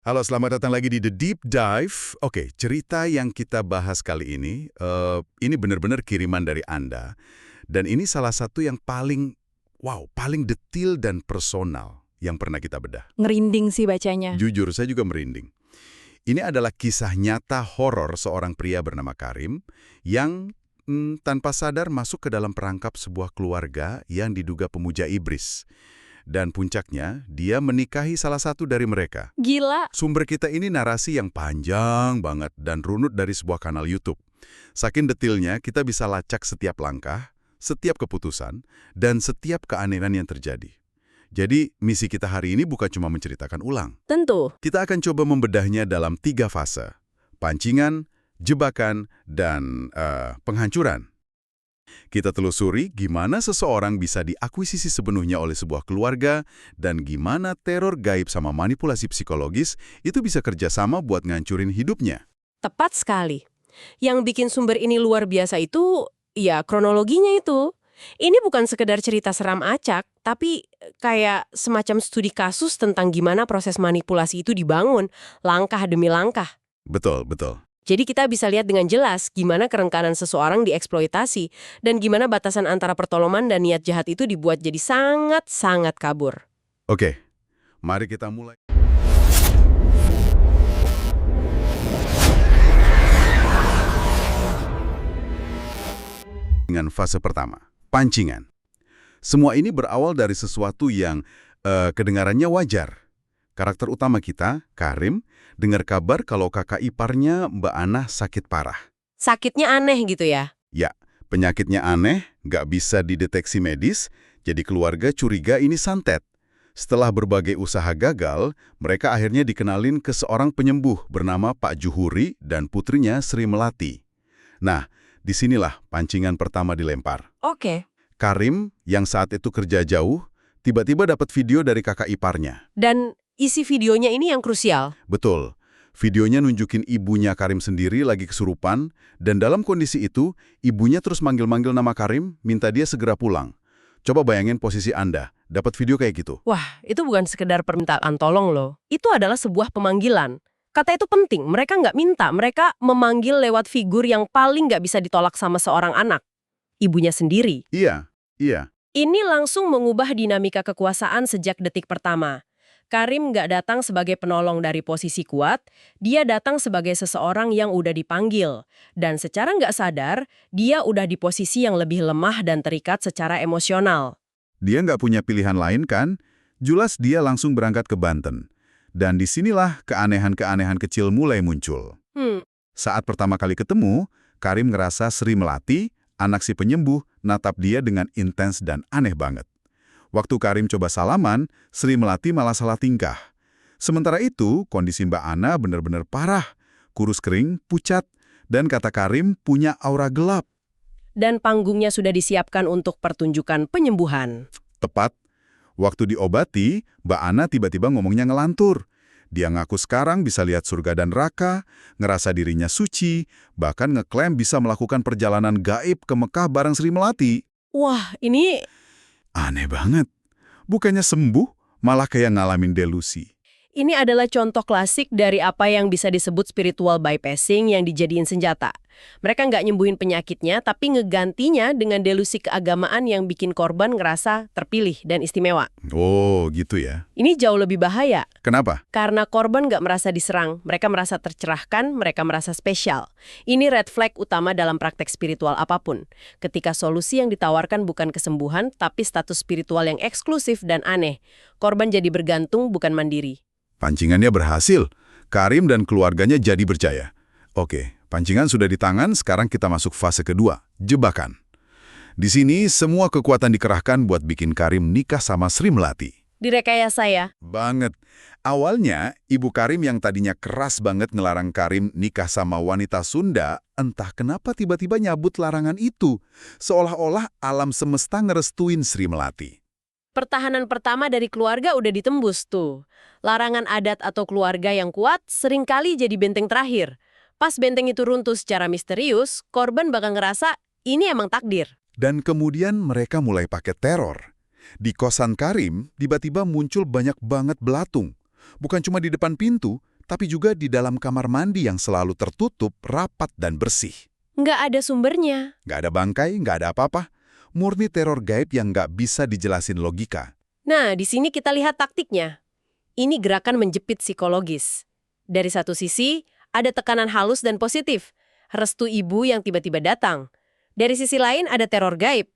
Halo, selamat datang lagi di The Deep Dive. Oke, cerita yang kita bahas kali ini benar-benar kiriman dari Anda. Dan ini salah satu yang paling detil dan personal yang pernah kita bedah. Ngerinding sih bacanya. Jujur, saya juga merinding. Ini adalah kisah nyata horor seorang pria bernama Karim yang tanpa sadar masuk ke dalam perangkap sebuah keluarga yang diduga pemuja iblis. Dan puncaknya, dia menikahi salah satu dari mereka. Gila. Sumber kita ini narasi yang panjang banget dan runut dari sebuah kanal YouTube. Saking detilnya, kita bisa lacak setiap langkah, setiap keputusan, dan setiap keanehan yang terjadi. Jadi, misi kita hari ini bukan cuma menceritakan ulang. Tentu. Kita akan coba membedahnya dalam 3 fase. Pancingan, jebakan, dan penghancuran. Kita telusuri gimana seseorang bisa diakuisisi sepenuhnya oleh sebuah keluarga dan gimana teror gaib sama manipulasi psikologis itu bisa kerjasama buat ngancurin hidupnya. Tepat sekali. Yang bikin sumber ini luar biasa itu, ya kronologinya itu. Ini bukan sekedar cerita seram acak, tapi kayak semacam studi kasus tentang gimana proses manipulasi itu dibangun, langkah demi langkah. Betul, betul. Jadi kita bisa lihat dengan jelas gimana kerengkanan seseorang dieksploitasi dan gimana batasan antara pertolongan dan niat jahat itu dibuat jadi sangat-sangat kabur. Oke, mari kita mulai. Dengan fase pertama, pancingan. Semua ini berawal dari sesuatu yang kedengarannya wajar. Karakter utama kita, Karim, dengar kabar kalau kakak iparnya Mbak Ana sakit parah. Sakitnya aneh gitu ya? Ya, penyakitnya aneh, nggak bisa dideteksi medis, jadi keluarga curiga ini santet. Setelah berbagai usaha gagal, mereka akhirnya dikenalin ke seorang penyembuh bernama Pak Juhuri dan putrinya Sri Melati. Nah, disinilah pancingan pertama dilempar. Oke. Karim, yang saat itu kerja jauh, tiba-tiba dapat video dari kakak iparnya. Dan isi videonya ini yang krusial. Betul. Videonya nunjukin ibunya Karim sendiri lagi kesurupan, dan dalam kondisi itu, ibunya terus manggil-manggil nama Karim, minta dia segera pulang. Coba bayangin posisi Anda, dapat video kayak gitu. Wah, itu bukan sekedar permintaan tolong loh. Itu adalah sebuah pemanggilan. Kata itu penting, mereka nggak minta, mereka memanggil lewat figur yang paling nggak bisa ditolak sama seorang anak. Ibunya sendiri. Iya, iya. Ini langsung mengubah dinamika kekuasaan sejak detik pertama. Karim nggak datang sebagai penolong dari posisi kuat, dia datang sebagai seseorang yang udah dipanggil. Dan secara nggak sadar, dia udah di posisi yang lebih lemah dan terikat secara emosional. Dia nggak punya pilihan lain kan? Jelas dia langsung berangkat ke Banten. Dan disinilah keanehan-keanehan kecil mulai muncul. Saat pertama kali ketemu, Karim ngerasa Sri Melati, anak si penyembuh, natap dia dengan intens dan aneh banget. Waktu Karim coba salaman, Sri Melati malah salah tingkah. Sementara itu, kondisi Mbak Ana benar-benar parah. Kurus kering, pucat, dan kata Karim punya aura gelap. Dan panggungnya sudah disiapkan untuk pertunjukan penyembuhan. Tepat, waktu diobati, Mbak Ana tiba-tiba ngomongnya ngelantur. Dia ngaku sekarang bisa lihat surga dan neraka, ngerasa dirinya suci, bahkan ngeklaim bisa melakukan perjalanan gaib ke Mekah bareng Sri Melati. Wah, ini Aneh banget. Bukannya sembuh, malah kayak ngalamin delusi. Ini adalah contoh klasik dari apa yang bisa disebut spiritual bypassing yang dijadiin senjata. Mereka nggak nyembuhin penyakitnya, tapi ngegantinya dengan delusi keagamaan yang bikin korban ngerasa terpilih dan istimewa. Oh, gitu ya. Ini jauh lebih bahaya, Kenapa? karena korban nggak merasa diserang, mereka merasa tercerahkan, mereka merasa spesial. Ini red flag utama dalam praktek spiritual apapun. Ketika solusi yang ditawarkan bukan kesembuhan, tapi status spiritual yang eksklusif dan aneh. Korban jadi bergantung, bukan mandiri. Pancingannya berhasil. Karim dan keluarganya jadi percaya. Oke, pancingan sudah di tangan, sekarang kita masuk fase kedua, jebakan. Di sini, semua kekuatan dikerahkan buat bikin Karim nikah sama Sri Melati. Direkayasa ya. Banget. Awalnya, ibu Karim yang tadinya keras banget ngelarang Karim nikah sama wanita Sunda, entah kenapa tiba-tiba nyabut larangan itu. Seolah-olah alam semesta ngerestuin Sri Melati. Pertahanan pertama dari keluarga udah ditembus tuh. Larangan adat atau keluarga yang kuat seringkali jadi benteng terakhir. Pas benteng itu runtuh secara misterius, korban bakal ngerasa ini emang takdir. Dan kemudian mereka mulai pakai teror. Di kosan Karim, tiba-tiba muncul banyak banget belatung. Bukan cuma di depan pintu, tapi juga di dalam kamar mandi yang selalu tertutup, rapat, dan bersih. Nggak ada sumbernya. Nggak ada bangkai, nggak ada apa-apa. Murni teror gaib yang nggak bisa dijelasin logika. Nah, di sini kita lihat taktiknya. Ini gerakan menjepit psikologis. Dari satu sisi, ada tekanan halus dan positif. Restu ibu yang tiba-tiba datang. Dari sisi lain ada teror gaib.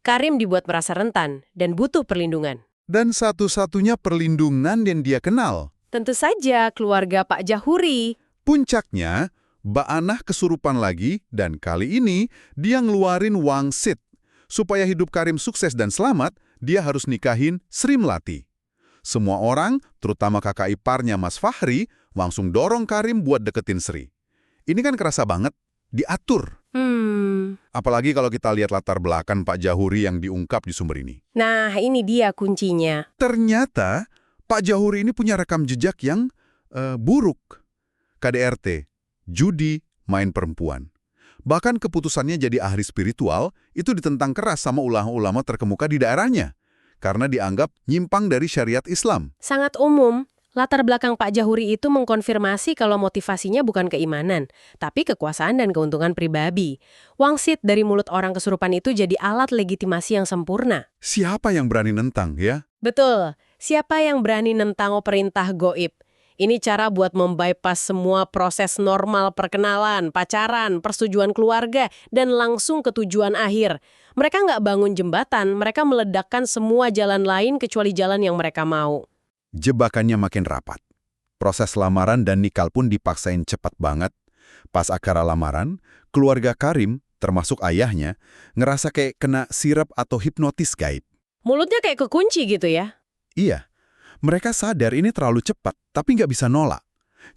Karim dibuat merasa rentan dan butuh perlindungan. Dan satu-satunya perlindungan yang dia kenal. Tentu saja keluarga Pak Jahuri. Puncaknya, Mbak Anah kesurupan lagi dan kali ini dia ngeluarin wangsit. Supaya hidup Karim sukses dan selamat, dia harus nikahin Sri Melati. Semua orang, terutama kakak iparnya Mas Fahri, langsung dorong Karim buat deketin Sri. Ini kan kerasa banget, diatur. Apalagi kalau kita lihat latar belakang Pak Jahuri yang diungkap di sumber ini. Nah, ini dia kuncinya. Ternyata, Pak Jahuri ini punya rekam jejak yang buruk. KDRT, judi, main perempuan. Bahkan keputusannya jadi ahli spiritual itu ditentang keras sama ulama-ulama terkemuka di daerahnya. Karena dianggap nyimpang dari syariat Islam. Sangat umum. Latar belakang Pak Jahuri itu mengkonfirmasi kalau motivasinya bukan keimanan, tapi kekuasaan dan keuntungan pribadi. Wangsit dari mulut orang kesurupan itu jadi alat legitimasi yang sempurna. Siapa yang berani nentang, ya? Betul. Siapa yang berani nentang perintah goib? Ini cara buat membypass semua proses normal perkenalan, pacaran, persetujuan keluarga, dan langsung ke tujuan akhir. Mereka nggak bangun jembatan, mereka meledakkan semua jalan lain kecuali jalan yang mereka mau. Jebakannya makin rapat. Proses lamaran dan nikah pun dipaksain cepat banget. Pas akad lamaran, keluarga Karim, termasuk ayahnya, ngerasa kayak kena sirap atau hipnotis gaib. Mulutnya kayak kekunci gitu ya? Iya, mereka sadar ini terlalu cepat, tapi nggak bisa nolak.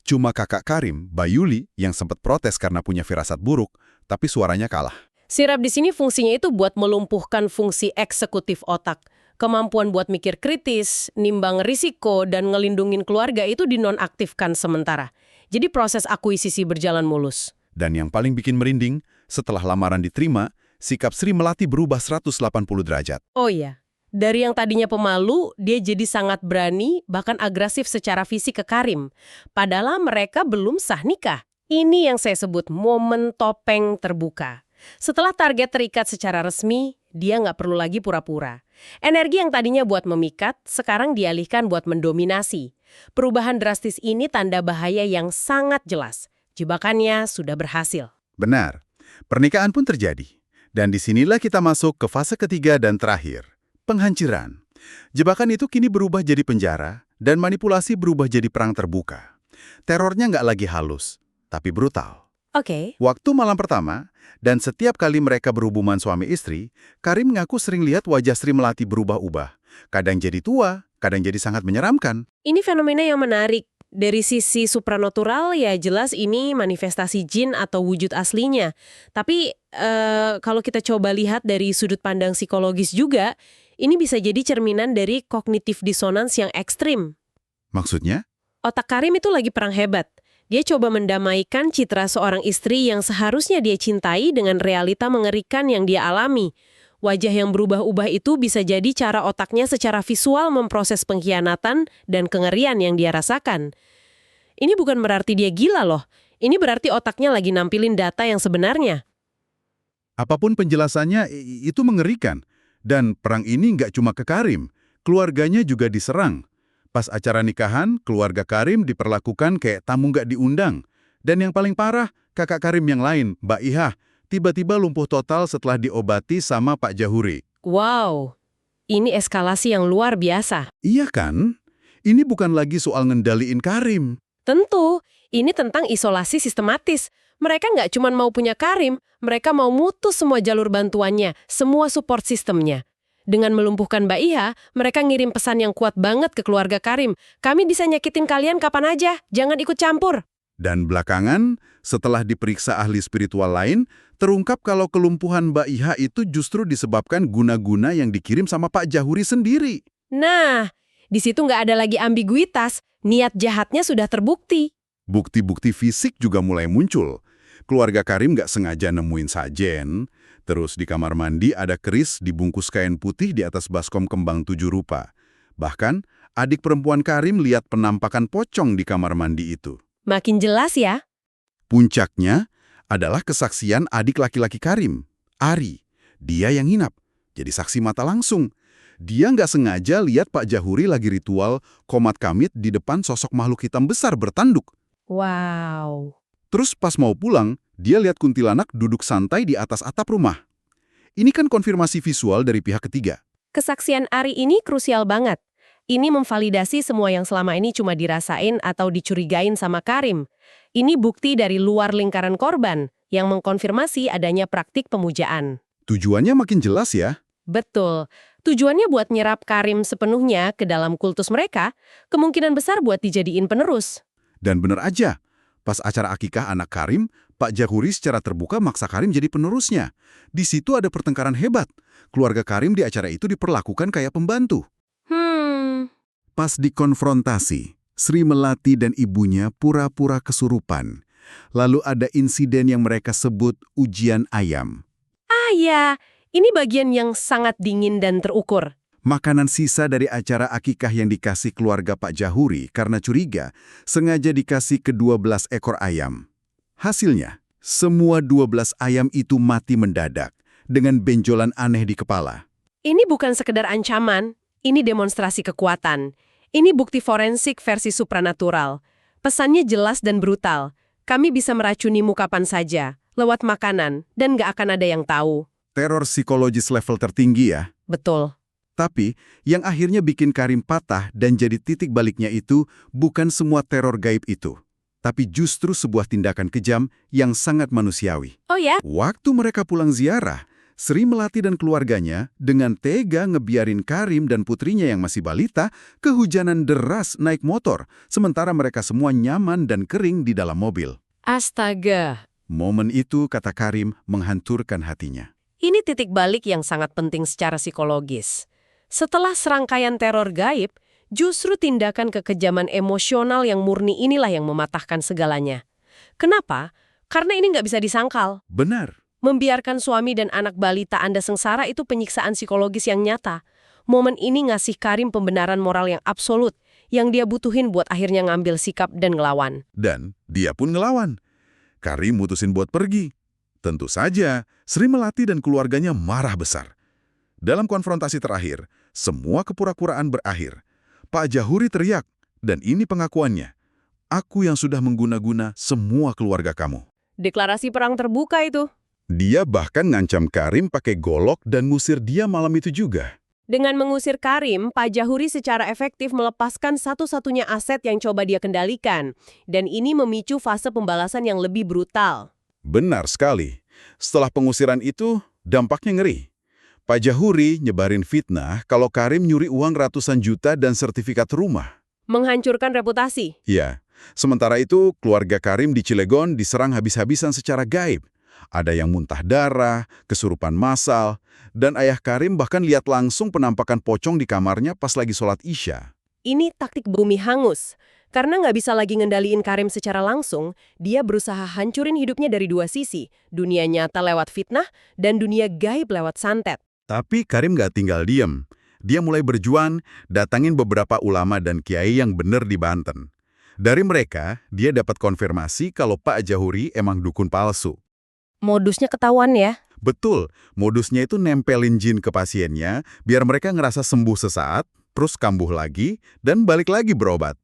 Cuma kakak Karim, Bayuli, yang sempat protes karena punya firasat buruk, tapi suaranya kalah. Sirap di sini fungsinya itu buat melumpuhkan fungsi eksekutif otak. Kemampuan buat mikir kritis, nimbang risiko, dan ngelindungin keluarga itu dinonaktifkan sementara. Jadi proses akuisisi berjalan mulus. Dan yang paling bikin merinding, setelah lamaran diterima, sikap Sri Melati berubah 180 derajat. Oh iya, dari yang tadinya pemalu, dia jadi sangat berani, bahkan agresif secara fisik ke Karim. Padahal mereka belum sah nikah. Ini yang saya sebut momen topeng terbuka. Setelah target terikat secara resmi, dia nggak perlu lagi pura-pura. Energi yang tadinya buat memikat, sekarang dialihkan buat mendominasi. Perubahan drastis ini tanda bahaya yang sangat jelas. Jebakannya sudah berhasil. Benar. Pernikahan pun terjadi. Dan disinilah kita masuk ke fase ketiga dan terakhir. Penghancuran. Jebakan itu kini berubah jadi penjara, dan manipulasi berubah jadi perang terbuka. Terornya nggak lagi halus, tapi brutal. Oke. Waktu malam pertama, dan setiap kali mereka berhubungan suami istri, Karim ngaku sering lihat wajah Sri Melati berubah-ubah. Kadang jadi tua, kadang jadi sangat menyeramkan. Ini fenomena yang menarik. Dari sisi supranatural ya jelas ini manifestasi jin atau wujud aslinya. Tapi kalau kita coba lihat dari sudut pandang psikologis juga, ini bisa jadi cerminan dari kognitif dissonance yang ekstrim. Maksudnya? Otak Karim itu lagi perang hebat. Dia coba mendamaikan citra seorang istri yang seharusnya dia cintai dengan realita mengerikan yang dia alami. Wajah yang berubah-ubah itu bisa jadi cara otaknya secara visual memproses pengkhianatan dan kengerian yang dia rasakan. Ini bukan berarti dia gila loh. Ini berarti otaknya lagi nampilin data yang sebenarnya. Apapun penjelasannya, itu mengerikan. Dan perang ini nggak cuma ke Karim, keluarganya juga diserang. Pas acara nikahan, keluarga Karim diperlakukan kayak tamu nggak diundang. Dan yang paling parah, kakak Karim yang lain, Mbak Ihah, tiba-tiba lumpuh total setelah diobati sama Pak Jahuri. Wow, ini eskalasi yang luar biasa. Iya kan? Ini bukan lagi soal ngendaliin Karim. Tentu, ini tentang isolasi sistematis. Mereka nggak cuma mau punya Karim, mereka mau mutus semua jalur bantuannya, semua support sistemnya. Dengan melumpuhkan Mbak Iha, mereka ngirim pesan yang kuat banget ke keluarga Karim. Kami bisa nyakitin kalian kapan aja, jangan ikut campur. Dan belakangan, setelah diperiksa ahli spiritual lain, terungkap kalau kelumpuhan Mbak Iha itu justru disebabkan guna-guna yang dikirim sama Pak Jahuri sendiri. Nah, di situ nggak ada lagi ambiguitas, niat jahatnya sudah terbukti. Bukti-bukti fisik juga mulai muncul. Keluarga Karim nggak sengaja nemuin sajen. Terus di kamar mandi ada keris dibungkus kain putih di atas baskom kembang 7 rupa. Bahkan Adik perempuan Karim lihat penampakan pocong di kamar mandi itu. Makin jelas ya. Puncaknya adalah kesaksian adik laki-laki Karim, Ari. Dia yang nginap, jadi saksi mata langsung. Dia nggak sengaja lihat Pak Jahuri lagi ritual komat kamit di depan sosok makhluk hitam besar bertanduk. Wow. Terus pas mau pulang, dia lihat kuntilanak duduk santai di atas atap rumah. Ini kan konfirmasi visual dari pihak ketiga. Kesaksian Ari ini krusial banget. Ini memvalidasi semua yang selama ini cuma dirasain atau dicurigain sama Karim. Ini bukti dari luar lingkaran korban yang mengkonfirmasi adanya praktik pemujaan. Tujuannya makin jelas ya. Betul. Tujuannya buat nyerap Karim sepenuhnya ke dalam kultus mereka, kemungkinan besar buat dijadiin penerus. Dan bener aja, pas acara akikah anak Karim, Pak Jahuri secara terbuka maksa Karim jadi penerusnya. Di situ ada pertengkaran hebat. Keluarga Karim di acara itu diperlakukan kayak pembantu. Pas dikonfrontasi, Sri Melati dan ibunya pura-pura kesurupan. Lalu ada insiden yang mereka sebut ujian ayam. Ah ya, ini bagian yang sangat dingin dan terukur. Makanan sisa dari acara akikah yang dikasih keluarga Pak Jahuri karena curiga, sengaja dikasih ke 12 ekor ayam. Hasilnya, semua 12 ayam itu mati mendadak, dengan benjolan aneh di kepala. Ini bukan sekedar ancaman, ini demonstrasi kekuatan. Ini bukti forensik versi supranatural. Pesannya jelas dan brutal. Kami bisa meracunimu kapan saja, lewat makanan, dan nggak akan ada yang tahu. Teror psikologis level tertinggi ya. Betul. Tapi, yang akhirnya bikin Karim patah dan jadi titik baliknya itu bukan semua teror gaib itu. Tapi justru sebuah tindakan kejam yang sangat manusiawi. Oh ya? Waktu mereka pulang ziarah, Sri Melati dan keluarganya dengan tega ngebiarin Karim dan putrinya yang masih balita kehujanan deras naik motor, sementara mereka semua nyaman dan kering di dalam mobil. Astaga. Momen itu, kata Karim, menghancurkan hatinya. Ini titik balik yang sangat penting secara psikologis. Setelah serangkaian teror gaib, justru tindakan kekejaman emosional yang murni inilah yang mematahkan segalanya. Kenapa? Karena ini nggak bisa disangkal. Benar. Membiarkan suami dan anak balita Anda sengsara itu penyiksaan psikologis yang nyata. Momen ini ngasih Karim pembenaran moral yang absolut, yang dia butuhin buat akhirnya ngambil sikap dan ngelawan. Dan dia pun ngelawan. Karim mutusin buat pergi. Tentu saja, Sri Melati dan keluarganya marah besar. Dalam konfrontasi terakhir, semua kepura-puraan berakhir. Pak Jahuri teriak, dan ini pengakuannya. Aku yang sudah mengguna-guna semua keluarga kamu. Deklarasi perang terbuka itu. Dia bahkan ngancam Karim pakai golok dan ngusir dia malam itu juga. Dengan mengusir Karim, Pak Jahuri secara efektif melepaskan satu-satunya aset yang coba dia kendalikan. Dan ini memicu fase pembalasan yang lebih brutal. Benar sekali. Setelah pengusiran itu, dampaknya ngeri. Pak Jahuri nyebarin fitnah kalau Karim nyuri uang ratusan juta dan sertifikat rumah. Menghancurkan reputasi. Ya, sementara itu keluarga Karim di Cilegon diserang habis-habisan secara gaib. Ada yang muntah darah, kesurupan massal, dan ayah Karim bahkan lihat langsung penampakan pocong di kamarnya pas lagi sholat Isya. Ini taktik bumi hangus. Karena nggak bisa lagi ngendaliin Karim secara langsung, dia berusaha hancurin hidupnya dari dua sisi. Dunia nyata lewat fitnah, dan dunia gaib lewat santet. Tapi Karim nggak tinggal diem. Dia mulai berjuang, datangin beberapa ulama dan kiai yang bener di Banten. Dari mereka, dia dapat konfirmasi kalau Pak Jahuri emang dukun palsu. Modusnya ketahuan ya? Betul, modusnya itu nempelin jin ke pasiennya, biar mereka ngerasa sembuh sesaat, terus kambuh lagi, dan balik lagi berobat.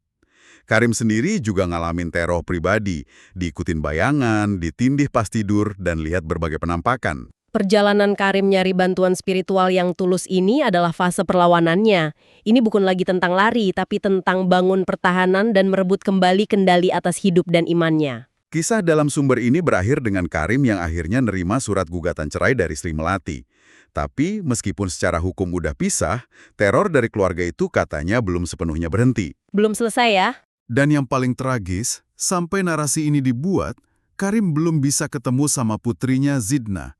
Karim sendiri juga ngalamin teror pribadi, diikutin bayangan, ditindih pas tidur, dan lihat berbagai penampakan. Perjalanan Karim nyari bantuan spiritual yang tulus ini adalah fase perlawanannya. Ini bukan lagi tentang lari, tapi tentang bangun pertahanan dan merebut kembali kendali atas hidup dan imannya. Kisah dalam sumber ini berakhir dengan Karim yang akhirnya nerima surat gugatan cerai dari Sri Melati. Tapi meskipun secara hukum udah pisah, teror dari keluarga itu katanya belum sepenuhnya berhenti. Belum selesai ya? Dan yang paling tragis, sampai narasi ini dibuat, Karim belum bisa ketemu sama putrinya Zidna.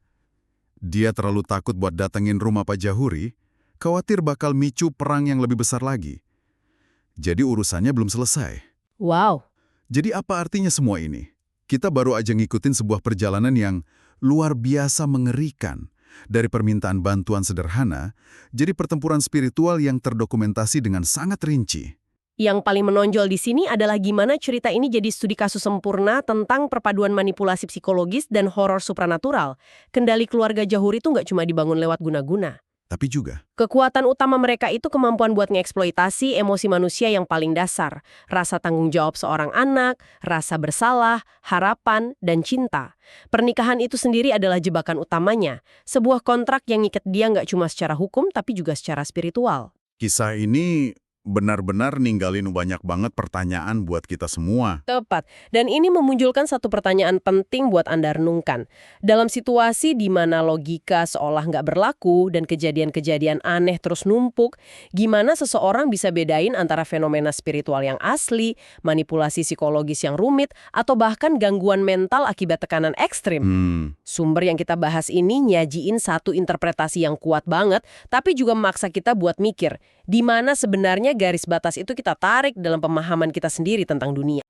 Dia terlalu takut buat datengin rumah Pak Jahuri, khawatir bakal micu perang yang lebih besar lagi. Jadi urusannya belum selesai. Wow. Jadi apa artinya semua ini? Kita baru aja ngikutin sebuah perjalanan yang luar biasa mengerikan. Dari permintaan bantuan sederhana, jadi pertempuran spiritual yang terdokumentasi dengan sangat rinci. Yang paling menonjol di sini adalah gimana cerita ini jadi studi kasus sempurna tentang perpaduan manipulasi psikologis dan horor supranatural. Kendali keluarga Jahuri itu nggak cuma dibangun lewat guna-guna. Tapi juga, Kekuatan utama mereka itu kemampuan buat ngeksploitasi emosi manusia yang paling dasar. Rasa tanggung jawab seorang anak, rasa bersalah, harapan, dan cinta. Pernikahan itu sendiri adalah jebakan utamanya. Sebuah kontrak yang ngikat dia nggak cuma secara hukum, tapi juga secara spiritual. kisah ini benar-benar ninggalin banyak banget pertanyaan buat kita semua. Tepat. Dan ini memunculkan satu pertanyaan penting buat Anda renungkan. Dalam situasi di mana logika seolah nggak berlaku dan kejadian-kejadian aneh terus numpuk, gimana seseorang bisa bedain antara fenomena spiritual yang asli, manipulasi psikologis yang rumit, atau bahkan gangguan mental akibat tekanan ekstrim? Sumber yang kita bahas ini nyajiin satu interpretasi yang kuat banget, tapi juga memaksa kita buat mikir, di mana sebenarnya garis batas itu kita tarik dalam pemahaman kita sendiri tentang dunia.